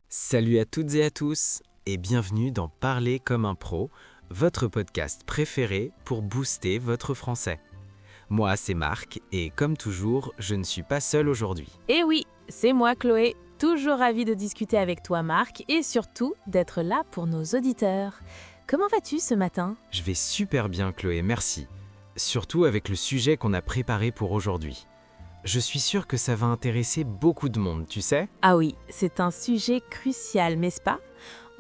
Salut à toutes et à tous et bienvenue dans Parler comme un pro, votre podcast préféré pour booster votre français. Moi, c'est Marc et comme toujours, je ne suis pas seul aujourd'hui. Et oui, c'est moi Chloé, toujours ravie de discuter avec toi Marc et surtout d'être là pour nos auditeurs. Comment vas-tu ce matin ? Je vais super bien Chloé, merci. Surtout avec le sujet qu'on a préparé pour aujourd'hui. Je suis sûr que ça va intéresser beaucoup de monde, tu sais ? Ah oui, c'est un sujet crucial, n'est-ce pas ?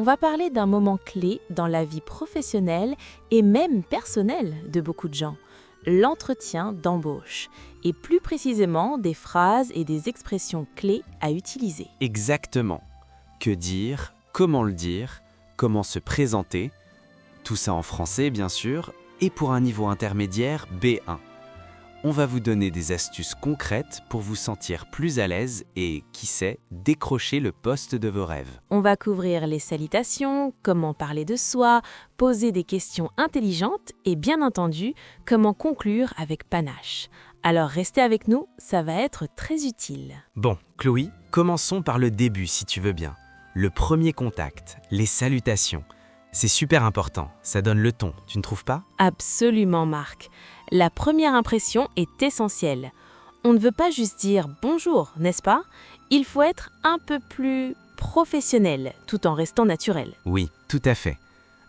On va parler d'un moment clé dans la vie professionnelle et même personnelle de beaucoup de gens. L'entretien d'embauche, et plus précisément des phrases et des expressions clés à utiliser. Exactement. Que dire, comment se présenter, tout ça en français bien sûr, et pour un niveau intermédiaire B1. On va vous donner des astuces concrètes pour vous sentir plus à l'aise et, qui sait, décrocher le poste de vos rêves. On va couvrir les salutations, comment parler de soi, poser des questions intelligentes et bien entendu, comment conclure avec panache. Alors restez avec nous, ça va être très utile. Bon, Chloé, commençons par le début si tu veux bien. Le premier contact, les salutations. C'est super important, ça donne le ton, tu ne trouves pas ? Absolument Marc. La première impression est essentielle. On ne veut pas juste dire bonjour, n'est-ce pas ? Il faut être un peu plus professionnel, tout en restant naturel. Oui, tout à fait.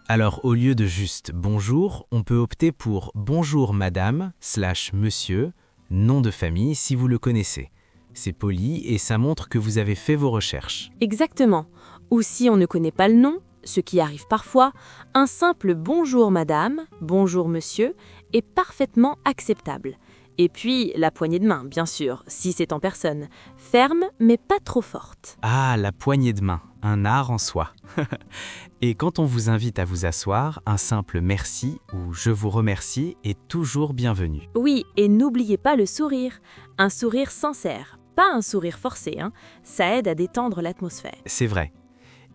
Alors au lieu de juste bonjour, on peut opter pour bonjour madame / monsieur, nom de famille si vous le connaissez. C'est poli et ça montre que vous avez fait vos recherches. Exactement. Ou si on ne connaît pas le nom, ce qui arrive parfois, un simple bonjour madame, bonjour monsieur est parfaitement acceptable. Et puis la poignée de main, bien sûr, si c'est en personne. Ferme, mais pas trop forte. Ah, la poignée de main, un art en soi. Et quand on vous invite à vous asseoir, un simple merci ou je vous remercie est toujours bienvenu. Oui, et n'oubliez pas le sourire. Un sourire sincère, pas un sourire forcé, hein. Ça aide à détendre l'atmosphère. C'est vrai.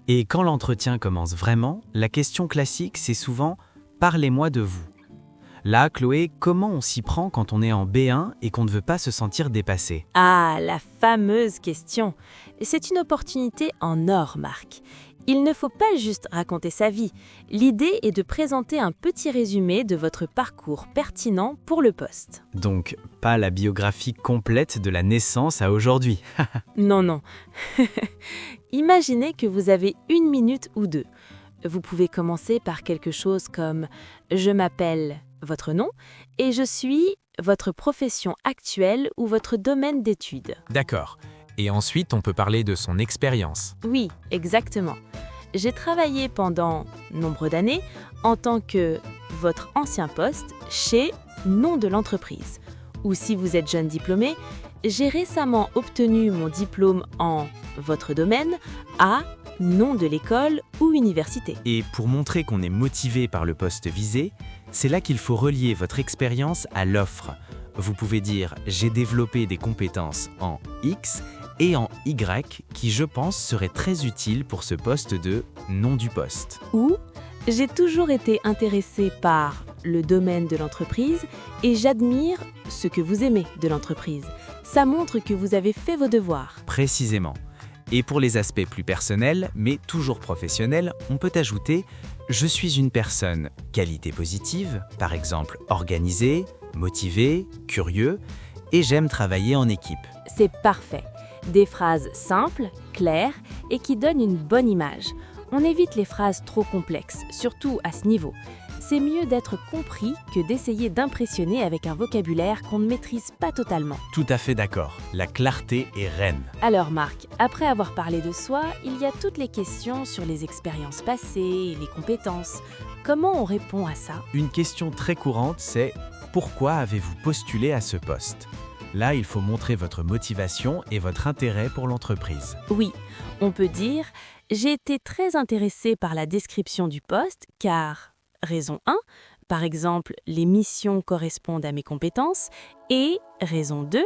Et quand l'entretien commence vraiment, la question classique, c'est souvent « Parlez-moi de vous ». Là, Chloé, comment on s'y prend quand on est en B1 et qu'on ne veut pas se sentir dépassé ? Ah, la fameuse question. C'est une opportunité en or, Marc. Il ne faut pas juste raconter sa vie. L'idée est de présenter un petit résumé de votre parcours pertinent pour le poste. Donc, pas la biographie complète de la naissance à aujourd'hui. Non. Imaginez que vous avez 1 minute ou 2. Vous pouvez commencer par quelque chose comme « Je m'appelle » votre nom et « Je suis » votre profession actuelle ou votre domaine d'études. D'accord. Et ensuite, on peut parler de son expérience. Oui, exactement. J'ai travaillé pendant nombre d'années en tant que votre ancien poste chez nom de l'entreprise. Ou si vous êtes jeune diplômé, j'ai récemment obtenu mon diplôme en votre domaine à nom de l'école ou université. Et pour montrer qu'on est motivé par le poste visé, c'est là qu'il faut relier votre expérience à l'offre. Vous pouvez dire « J'ai développé des compétences en X » et en Y qui, je pense, seraient très utiles pour ce poste de nom du poste. Ou j'ai toujours été intéressé par le domaine de l'entreprise et j'admire ce que vous aimez de l'entreprise. Ça montre que vous avez fait vos devoirs. Précisément. Et pour les aspects plus personnels, mais toujours professionnels, on peut ajouter « Je suis une personne qualité positive, par exemple organisée, motivée, curieux, et j'aime travailler en équipe. » C'est parfait. Des phrases simples, claires et qui donnent une bonne image. On évite les phrases trop complexes, surtout à ce niveau. C'est mieux d'être compris que d'essayer d'impressionner avec un vocabulaire qu'on ne maîtrise pas totalement. Tout à fait d'accord. La clarté est reine. Alors Marc, après avoir parlé de soi, il y a toutes les questions sur les expériences passées, les compétences. Comment on répond à ça ? Une question très courante, c'est « Pourquoi avez-vous postulé à ce poste ?» Là, il faut montrer votre motivation et votre intérêt pour l'entreprise. Oui, on peut dire « J'ai été très intéressé par la description du poste car… » Raison 1, par exemple, les missions correspondent à mes compétences. Et raison 2,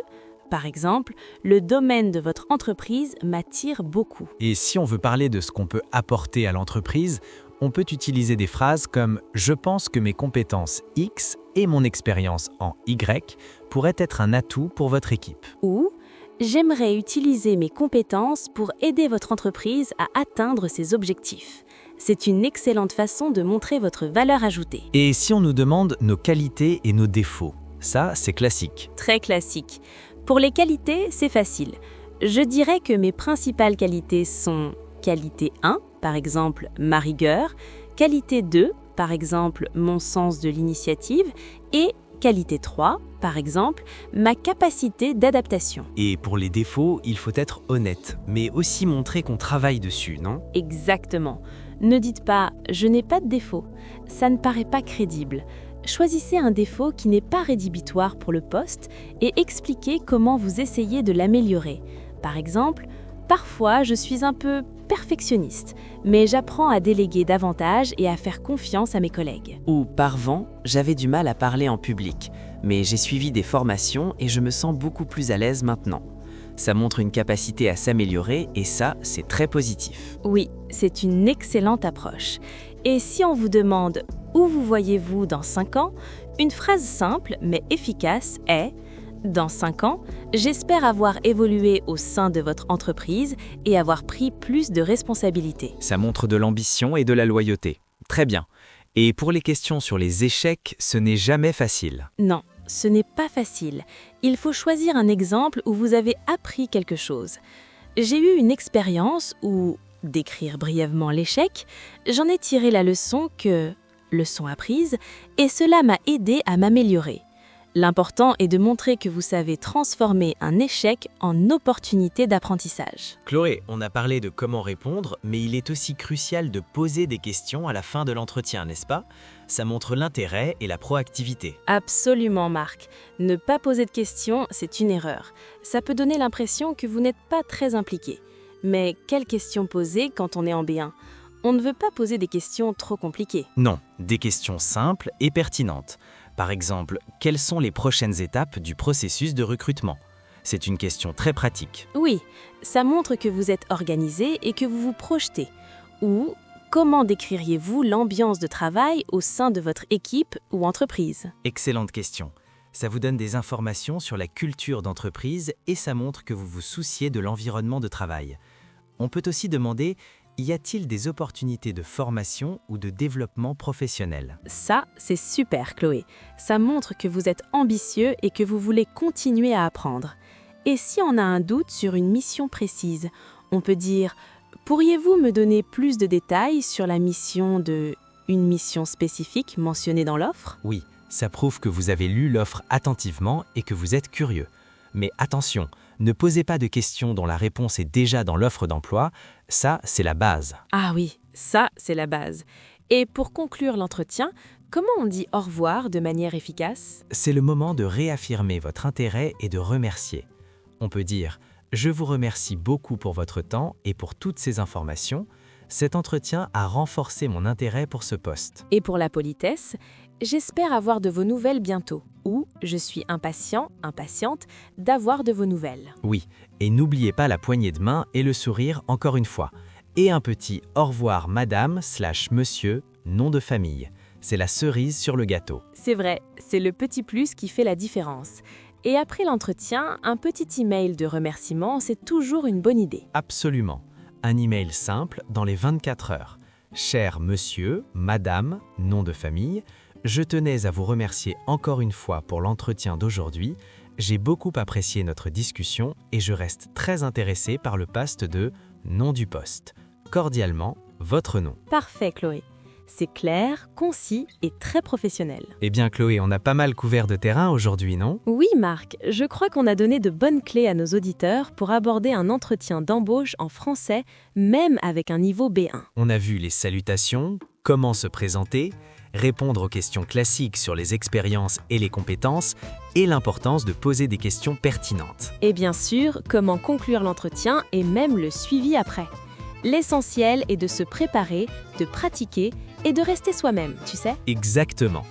par exemple, le domaine de votre entreprise m'attire beaucoup. Et si on veut parler de ce qu'on peut apporter à l'entreprise, on peut utiliser des phrases comme « Je pense que mes compétences X et mon expérience en Y pourraient être un atout pour votre équipe. Ou j'aimerais utiliser mes compétences pour aider votre entreprise à atteindre ses objectifs. C'est une excellente façon de montrer votre valeur ajoutée. » Et si on nous demande nos qualités et nos défauts, ça c'est classique. Très classique. Pour les qualités, c'est facile. Je dirais que mes principales qualités sont qualité 1, par exemple ma rigueur, qualité 2, par exemple mon sens de l'initiative, et qualité 3, par exemple ma capacité d'adaptation. Et pour les défauts, il faut être honnête, mais aussi montrer qu'on travaille dessus, non? Exactement. Ne dites pas « je n'ai pas de défaut », ça ne paraît pas crédible. Choisissez un défaut qui n'est pas rédhibitoire pour le poste et expliquez comment vous essayez de l'améliorer. Par exemple, parfois je suis un peu perfectionniste, mais j'apprends à déléguer davantage et à faire confiance à mes collègues. Ou par vent, j'avais du mal à parler en public, mais j'ai suivi des formations et je me sens beaucoup plus à l'aise maintenant. Ça montre une capacité à s'améliorer et ça, c'est très positif. Oui, c'est une excellente approche. Et si on vous demande « Où vous voyez-vous dans 5 ans ?», une phrase simple mais efficace est « Dans 5 ans, j'espère avoir évolué au sein de votre entreprise et avoir pris plus de responsabilités. » Ça montre de l'ambition et de la loyauté. Très bien. Et pour les questions sur les échecs, ce n'est jamais facile. Non, ce n'est pas facile. Il faut choisir un exemple où vous avez appris quelque chose. J'ai eu une expérience où, décrire brièvement l'échec, j'en ai tiré la leçon apprise, et cela m'a aidé à m'améliorer. L'important est de montrer que vous savez transformer un échec en opportunité d'apprentissage. Chloé, on a parlé de comment répondre, mais il est aussi crucial de poser des questions à la fin de l'entretien, n'est-ce pas? Ça montre l'intérêt et la proactivité. Absolument, Marc. Ne pas poser de questions, c'est une erreur. Ça peut donner l'impression que vous n'êtes pas très impliqué. Mais quelles questions poser quand on est en B1 ? On ne veut pas poser des questions trop compliquées. Non, des questions simples et pertinentes. Par exemple, quelles sont les prochaines étapes du processus de recrutement? C'est une question très pratique. Oui, ça montre que vous êtes organisé et que vous vous projetez. Ou comment décririez-vous l'ambiance de travail au sein de votre équipe ou entreprise? Excellente question. Ça vous donne des informations sur la culture d'entreprise et ça montre que vous vous souciez de l'environnement de travail. On peut aussi demander, y a-t-il des opportunités de formation ou de développement professionnel? Ça, c'est super, Chloé. Ça montre que vous êtes ambitieux et que vous voulez continuer à apprendre. Et si on a un doute sur une mission précise, on peut dire « Pourriez-vous me donner plus de détails sur la mission une mission spécifique mentionnée dans l'offre ?» Oui, ça prouve que vous avez lu l'offre attentivement et que vous êtes curieux. Mais attention, ne posez pas de questions dont la réponse est déjà dans l'offre d'emploi, ça, c'est la base. Ah oui, ça, c'est la base. Et pour conclure l'entretien, comment on dit au revoir de manière efficace? C'est le moment de réaffirmer votre intérêt et de remercier. On peut dire « Je vous remercie beaucoup pour votre temps et pour toutes ces informations. Cet entretien a renforcé mon intérêt pour ce poste. » Et pour la politesse, j'espère avoir de vos nouvelles bientôt. Ou je suis impatient, impatiente d'avoir de vos nouvelles. Oui, et n'oubliez pas la poignée de main et le sourire encore une fois. Et un petit « Au revoir madame/monsieur », nom de famille. C'est la cerise sur le gâteau. C'est vrai, c'est le petit plus qui fait la différence. Et après l'entretien, un petit email de remerciement, c'est toujours une bonne idée. Absolument. Un email simple dans les 24 heures. Cher monsieur, madame, nom de famille, je tenais à vous remercier encore une fois pour l'entretien d'aujourd'hui. J'ai beaucoup apprécié notre discussion et je reste très intéressé par le poste de nom du poste. Cordialement, votre nom. Parfait, Chloé. C'est clair, concis et très professionnel. Eh bien Chloé, on a pas mal couvert de terrain aujourd'hui, non? Oui, Marc, je crois qu'on a donné de bonnes clés à nos auditeurs pour aborder un entretien d'embauche en français, même avec un niveau B1. On a vu les salutations, comment se présenter, répondre aux questions classiques sur les expériences et les compétences, et l'importance de poser des questions pertinentes. Et bien sûr, comment conclure l'entretien et même le suivi après. L'essentiel est de se préparer, de pratiquer et de rester soi-même, tu sais. Exactement.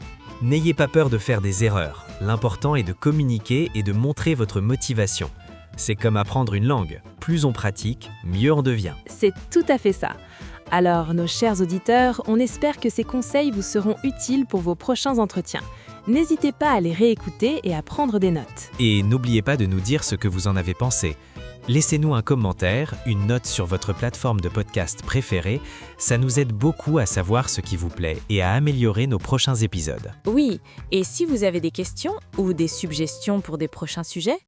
N'ayez pas peur de faire des erreurs. L'important est de communiquer et de montrer votre motivation. C'est comme apprendre une langue. Plus on pratique, mieux on devient. C'est tout à fait ça. Alors, nos chers auditeurs, on espère que ces conseils vous seront utiles pour vos prochains entretiens. N'hésitez pas à les réécouter et à prendre des notes. Et n'oubliez pas de nous dire ce que vous en avez pensé. Laissez-nous un commentaire, une note sur votre plateforme de podcast préférée. Ça nous aide beaucoup à savoir ce qui vous plaît et à améliorer nos prochains épisodes. Oui, et si vous avez des questions ou des suggestions pour des prochains sujets,